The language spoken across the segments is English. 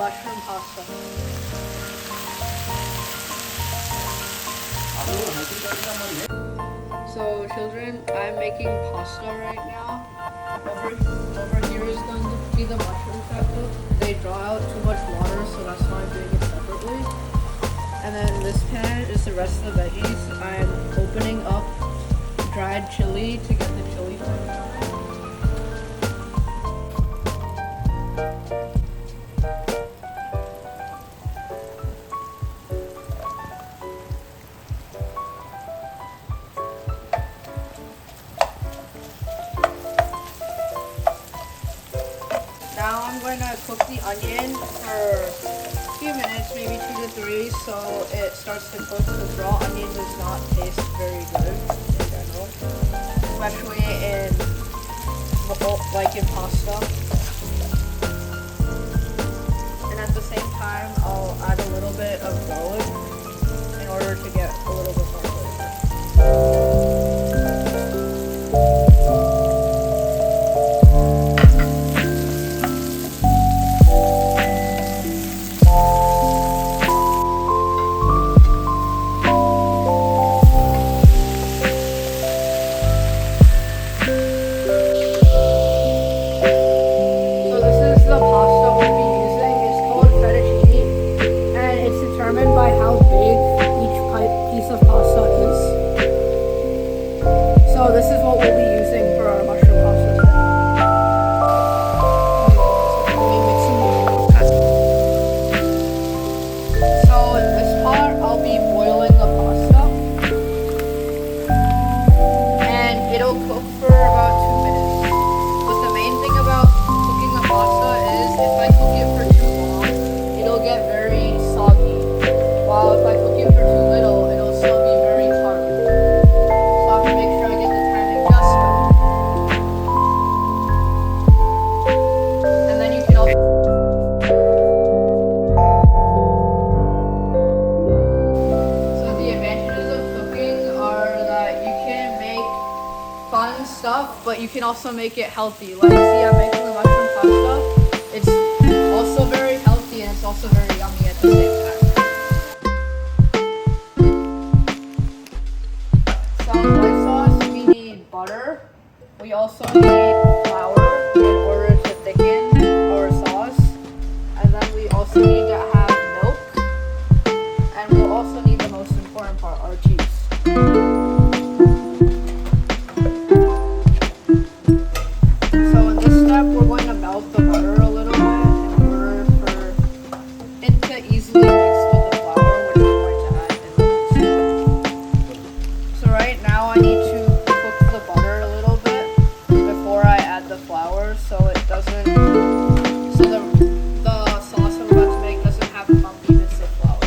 mushroom pasta. So children, I'm making pasta right now. Over here is going to be the mushrooms I cooked. They draw out too much water, so that's why I'm doing it separately. And then this pan is the rest of the veggies. I'm opening up dried chili to get the chili flavor. Now I'm going to cook the onion for a few minutes, maybe 2 to 3, so it starts to cook, because raw onion does not taste very good in general, especially in pasta. And at the same time, I'll add a little bit of garlic in order to get a little bit more flavor. By how big each piece of pasta is. So this is what we'll be using for our mushroom pasta today. So in this part, I'll be boiling the pasta, and it'll cook for about 2 minutes. But the main thing about cooking the pasta is if I cook it for too long, it'll get very soggy. While if I cook it for too little, it'll still be very hard. So I have to make sure I get the timing just right. And then you can also... So the advantages of cooking are that you can make fun stuff, but you can also make it healthy. Like, see, I'm making the mushroom pasta. It's also very healthy, and it's also very yummy at the same time. Butter. We also need flour in order to thicken our sauce, and then we also need to have milk, and we'll also need the most important part, our cheese. So in this step, we're going to melt the butter a little bit in order for it to easily mix with the flour, which we're going to add in the next. So right now I need to the butter a little bit before I add the flour, so it doesn't, so the sauce I'm about to make doesn't have lumpiness of flour.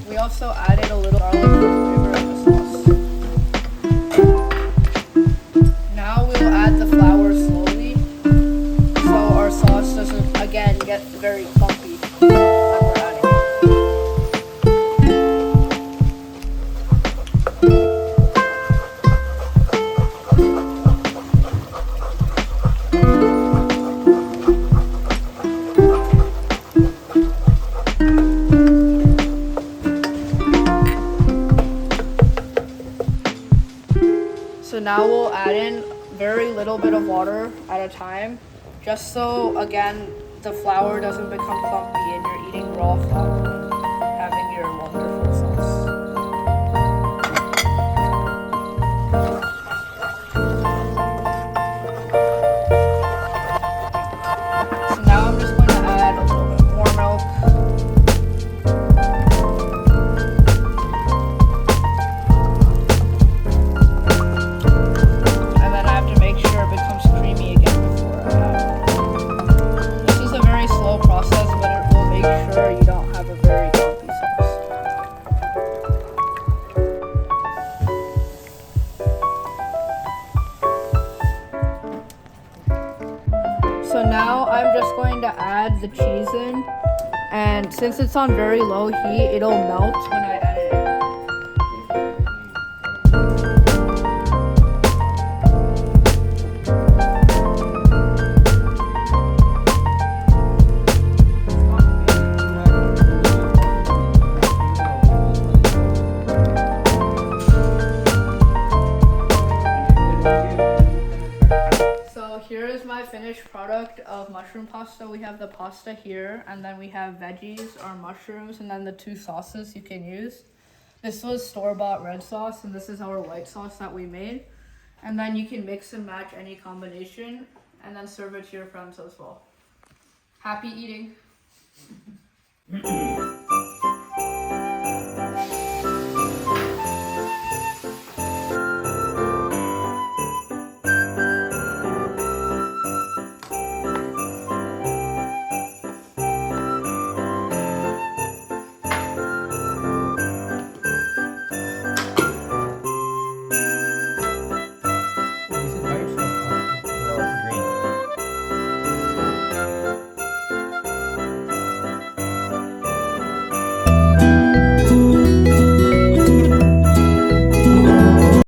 We also added a little garlic for flavor in the sauce. Now we'll add the flour slowly, so our sauce doesn't, again, get very clumpy when we're adding it. So now we'll add in very little bit of water at a time, just so, again, the flour doesn't become clumpy and you're eating raw flour and having your wonderful sauce. So now I'm just going to add a little bit more milk. So now I'm just going to add the cheese in, And since it's on very low heat, it'll melt when I add it in. So here is my finished product of mushroom pasta. We have the pasta here, and then we have veggies or mushrooms, and then the two sauces you can use. This was store-bought red sauce, and this is our white sauce that we made. And then you can mix and match any combination, and then serve it to your friends as well. Happy eating!